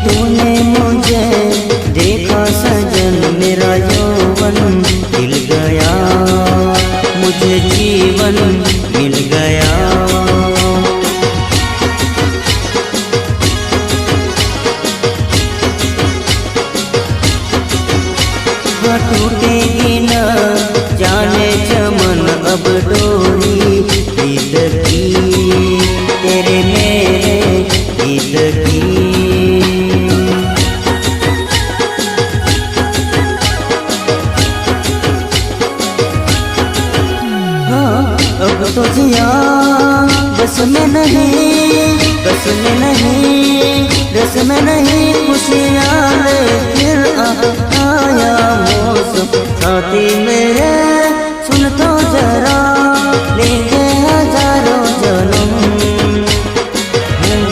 तूने मुझे देखा सजन, मेरा यौवन खिल गया, मुझे जीवन मिल गया। टूटेगी न जाने चमन अब डोरी प्रीत की, तेरे मेरे गीत की। हाँ अब तो जिया बस में नहीं, बस में नहीं, रस में नहीं, खुशियाँ ले फिर आया मौसम साथी मेरे।